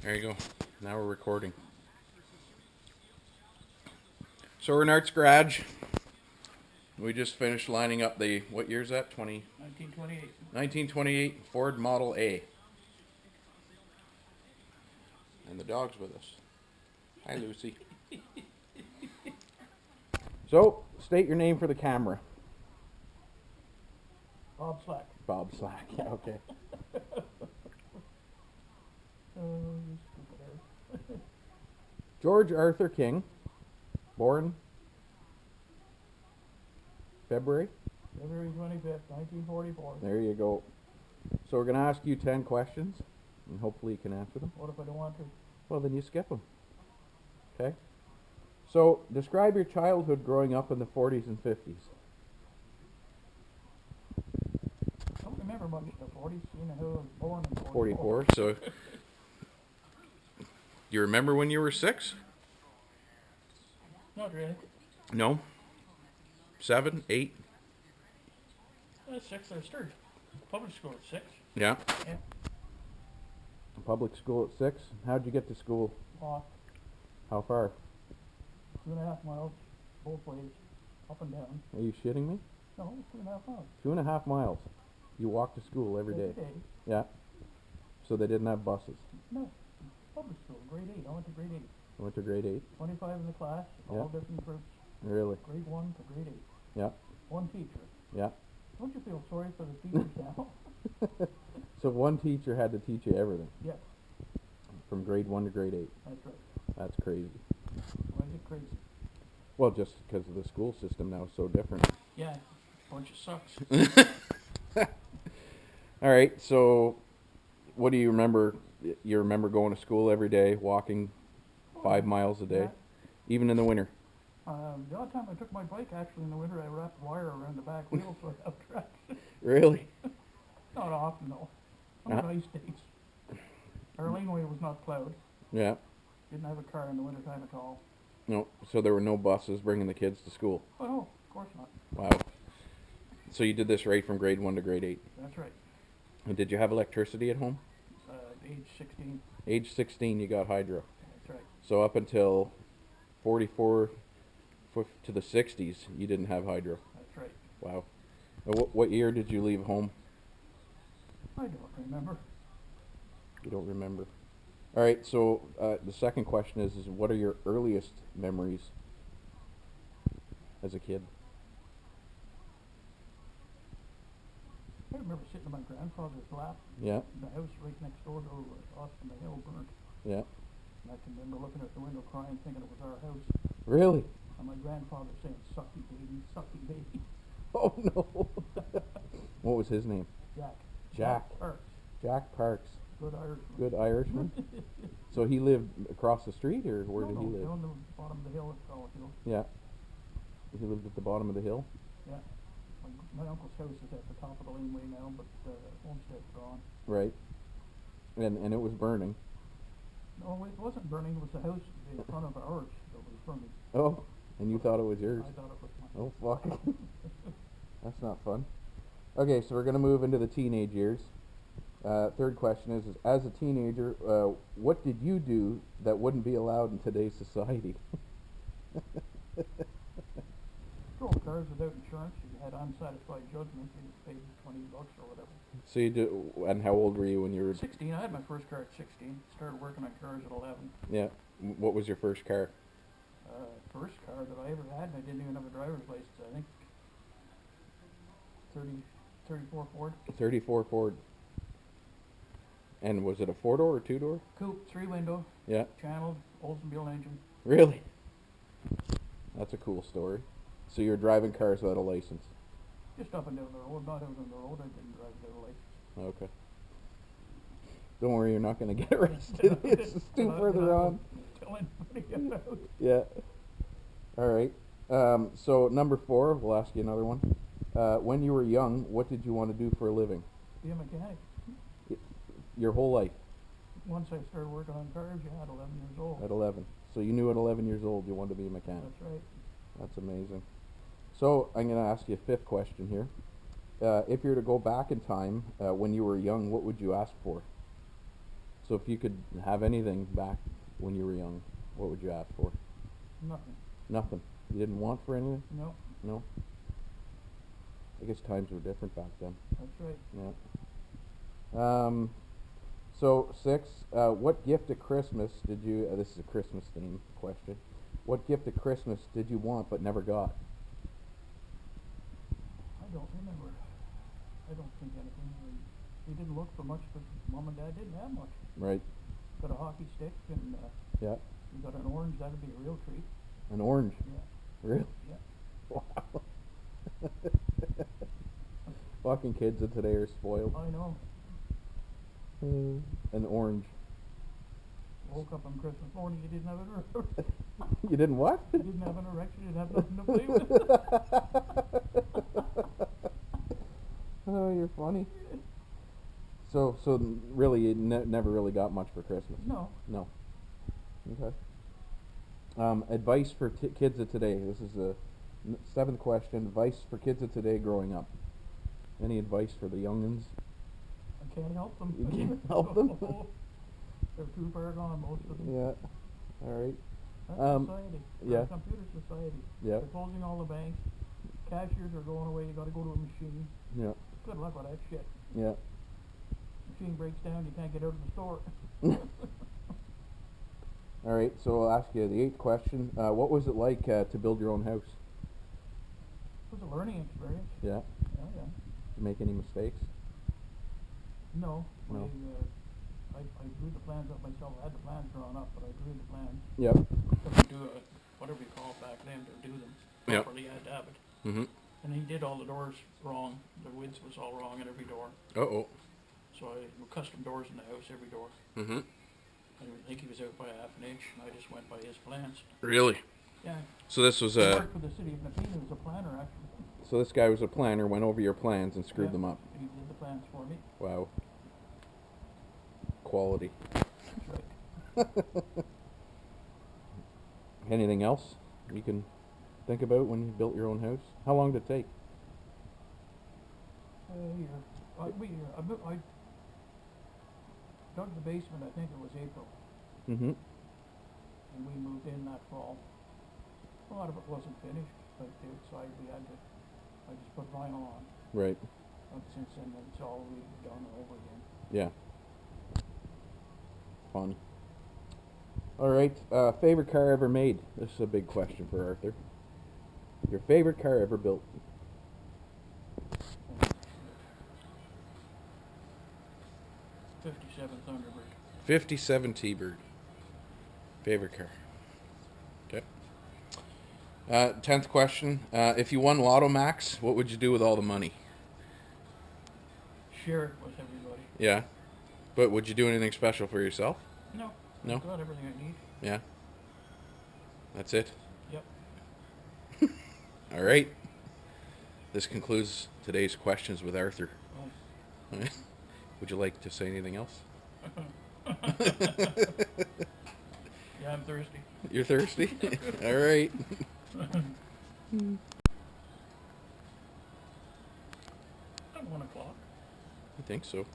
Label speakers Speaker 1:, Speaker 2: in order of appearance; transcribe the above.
Speaker 1: There you go. Now we're recording. So we're in Art's Garage. We just finished lining up the, what year is that?
Speaker 2: 1928.
Speaker 1: 1928 Ford Model A. And the dog's with us. Hi, Lucy. So, state your name for the camera.
Speaker 2: Bob Slack.
Speaker 1: Bob Slack. Yeah, okay. George Arthur King, born February?
Speaker 2: February 25th, 1944.
Speaker 1: There you go. So we're going to ask you 10 questions, and hopefully you can answer them.
Speaker 2: What if I don't want to?
Speaker 1: Well, then you skip them. Okay? So, describe your childhood growing up in the 40s and 50s.
Speaker 2: I don't remember much of the 40s, seeing who I was born in
Speaker 1: 44, so... You remember when you were 6?
Speaker 2: Not really.
Speaker 1: No? 7, 8?
Speaker 2: 6 I started public school at 6.
Speaker 1: Yeah.
Speaker 2: Yeah.
Speaker 1: Public school at 6. How'd you get to school?
Speaker 2: Walk
Speaker 1: How far?
Speaker 2: 2.5 miles both ways, up and down.
Speaker 1: Are you shitting me?
Speaker 2: No, 2.5 miles.
Speaker 1: 2.5 miles. You walk to school every day. Yeah. So they didn't have buses.
Speaker 2: No, public school, grade 8. I went to grade 8.
Speaker 1: I went to grade 8.
Speaker 2: 25 in the class, all different groups.
Speaker 1: Really?
Speaker 2: Grade 1 to grade 8.
Speaker 1: Yeah.
Speaker 2: One teacher.
Speaker 1: Yeah.
Speaker 2: Don't you feel sorry for the teachers now?
Speaker 1: So one teacher had to teach you everything.
Speaker 2: Yes,
Speaker 1: From grade 1 to grade 8.
Speaker 2: that's right.
Speaker 1: That's crazy.
Speaker 2: Why is it crazy?
Speaker 1: Well, just because of the school system now is so different.
Speaker 2: Yeah, bunch of sucks.
Speaker 1: All right, so what do you remember? You remember going to school every day, walking 5 miles a day,
Speaker 2: Yeah.
Speaker 1: even in the winter?
Speaker 2: The odd time I took my bike, actually, in the winter, I wrapped wire around the back wheel so I have traction.
Speaker 1: Really?
Speaker 2: Not often, though. On
Speaker 1: Uh-huh.
Speaker 2: the nice days. Our laneway was not plowed.
Speaker 1: Yeah.
Speaker 2: Didn't have a car in the winter time at all.
Speaker 1: No, so there were no buses bringing the kids to school.
Speaker 2: Oh, no, of course not.
Speaker 1: Wow. So you did this right from grade 1 to grade 8.
Speaker 2: That's right.
Speaker 1: And did you have electricity at home?
Speaker 2: Age 16.
Speaker 1: Age 16, you got hydro.
Speaker 2: That's right.
Speaker 1: So up until 44 to the 60s, you didn't have hydro.
Speaker 2: That's right.
Speaker 1: Wow. What year did you leave home?
Speaker 2: I don't remember.
Speaker 1: You don't remember. All right, so the second question is what are your earliest memories as a kid?
Speaker 2: I remember sitting in my grandfather's lap.
Speaker 1: Yeah,
Speaker 2: The house right next door to us on the hill burnt.
Speaker 1: yeah.
Speaker 2: And I can remember looking at the window crying, thinking it was our house.
Speaker 1: Really?
Speaker 2: And my grandfather saying, "Sucky baby, sucky baby."
Speaker 1: Oh, no. What was his name?
Speaker 2: Jack. Parks.
Speaker 1: Jack Parks.
Speaker 2: Good Irishman.
Speaker 1: Good Irishman. So he lived across the street, or where did he live?
Speaker 2: On the bottom of the hill, it's called,
Speaker 1: Yeah. He lived at the bottom of the hill?
Speaker 2: Yeah. My uncle's house is at the top of the laneway now, but homestead's gone.
Speaker 1: Right. And it was burning.
Speaker 2: No, it wasn't burning. It was the house in front of ours that was burning.
Speaker 1: Oh, and you thought it was yours?
Speaker 2: I thought it was mine.
Speaker 1: Oh, fuck. That's not fun. Okay, so we're going to move into the teenage years. Third question is as a teenager, what did you do that wouldn't be allowed in today's society?
Speaker 2: Drove cars without insurance. You had unsatisfied judgment. You paid $20 or whatever.
Speaker 1: So you do, and how old were you when you were...
Speaker 2: 16. I had my first car at 16. Started working on cars at 11.
Speaker 1: Yeah. What was your first car?
Speaker 2: First car that I ever had, and I didn't even have a driver's license. I think 34 Ford.
Speaker 1: 34 Ford. And was it a 4-door or 2-door?
Speaker 2: Coupe, 3-window,
Speaker 1: Yeah.
Speaker 2: channeled, Oldsmobile engine.
Speaker 1: Really? That's a cool story. So you're driving cars without a license?
Speaker 2: Just up and down the road, not out on the road. I didn't drive without a license.
Speaker 1: Okay. Don't worry, you're not going to get arrested. It's still further on.
Speaker 2: Till anybody get out.
Speaker 1: Yeah. All right. So number 4, we'll ask you another one. When you were young, what did you want to do for a living?
Speaker 2: Be a mechanic.
Speaker 1: Your whole life?
Speaker 2: Once I started working on cars, yeah, at 11 years old.
Speaker 1: At 11. So you knew at 11 years old you wanted to be a mechanic.
Speaker 2: That's right.
Speaker 1: That's amazing. So I'm going to ask you a 5th question here. If you were to go back in time when you were young, what would you ask for? So if you could have anything back when you were young, what would you ask for?
Speaker 2: Nothing.
Speaker 1: Nothing. You didn't want for anything?
Speaker 2: No,
Speaker 1: No? I guess times were different back then.
Speaker 2: that's right.
Speaker 1: Yeah. So 6, what gift at Christmas did you, this is a Christmas theme question. What gift at Christmas did you want but never got?
Speaker 2: I don't remember. I don't think anything. We didn't look for much because Mom and Dad didn't have much.
Speaker 1: Right.
Speaker 2: Got a hockey stick and
Speaker 1: Yeah.
Speaker 2: we got an orange. That'd be a real treat.
Speaker 1: An orange?
Speaker 2: Yeah.
Speaker 1: Really?
Speaker 2: Yeah.
Speaker 1: Wow. Fucking kids of today are spoiled.
Speaker 2: I know.
Speaker 1: An orange.
Speaker 2: Woke up on Christmas morning, you didn't have an erection.
Speaker 1: You didn't what?
Speaker 2: You didn't have an erection, you didn't have nothing to play with.
Speaker 1: Oh, you're funny. So really, you never really got much for Christmas?
Speaker 2: No.
Speaker 1: No. Okay. Advice for kids of today. This is the 7th question. Advice for kids of today growing up. Any advice for the youngins?
Speaker 2: I can't help them.
Speaker 1: You can't help them?
Speaker 2: They're too far gone, most of them.
Speaker 1: Yeah. All right.
Speaker 2: That's society.
Speaker 1: yeah.
Speaker 2: Our computer society.
Speaker 1: Yeah.
Speaker 2: They're closing all the banks. Cashiers are going away. You got to go to a machine.
Speaker 1: Yeah.
Speaker 2: Good luck with that shit.
Speaker 1: Yeah.
Speaker 2: Machine breaks down. You can't get out of the store.
Speaker 1: All right. So I'll ask you the 8th question. What was it like to build your own house?
Speaker 2: It was a learning experience.
Speaker 1: Yeah.
Speaker 2: Yeah, yeah.
Speaker 1: Did you make any mistakes?
Speaker 2: No.
Speaker 1: No.
Speaker 2: I drew the plans up myself. I had the plans drawn up, but I drew the plans.
Speaker 1: Yep.
Speaker 2: To do whatever you call it back then, to do them
Speaker 1: Yep.
Speaker 2: properly, I had to have it.
Speaker 1: Mm-hmm.
Speaker 2: And he did all the doors wrong. The width was all wrong in every door.
Speaker 1: Uh-oh.
Speaker 2: So I custom doors in the house, every door.
Speaker 1: Mm-hmm.
Speaker 2: I think he was out by half an inch, and I just went by his plans.
Speaker 1: Really?
Speaker 2: Yeah.
Speaker 1: So this was
Speaker 2: He worked for the city of Nepean. He was a planner, actually.
Speaker 1: So this guy was a planner, went over your plans and screwed
Speaker 2: Yeah,
Speaker 1: them up.
Speaker 2: and he did the plans for me.
Speaker 1: Wow. Quality.
Speaker 2: That's right.
Speaker 1: Anything else you can think about when you built your own house? How long did it take?
Speaker 2: A year. I dug the basement, I think it was April,
Speaker 1: Mm-hmm.
Speaker 2: and we moved in that fall. A lot of it wasn't finished, but the outside I just put vinyl on.
Speaker 1: Right.
Speaker 2: But since then, it's all redone over again.
Speaker 1: Yeah. Fun. All right. Favorite car ever made? This is a big question for Arthur. Your favorite car ever built?
Speaker 2: 57 Thunderbird.
Speaker 1: 57 T-Bird. Favorite car. Okay. 10th question. If you won Lotto Max, what would you do with all the money?
Speaker 2: Share it with everybody.
Speaker 1: Yeah. But would you do anything special for yourself?
Speaker 2: No.
Speaker 1: No?
Speaker 2: I've got everything I need.
Speaker 1: Yeah. That's it?
Speaker 2: Yep.
Speaker 1: All right. This concludes today's questions with Arthur.
Speaker 2: Oh.
Speaker 1: Would you like to say anything else?
Speaker 2: Yeah, I'm thirsty.
Speaker 1: You're thirsty? All right.
Speaker 2: 1 o'clock.
Speaker 1: I think so.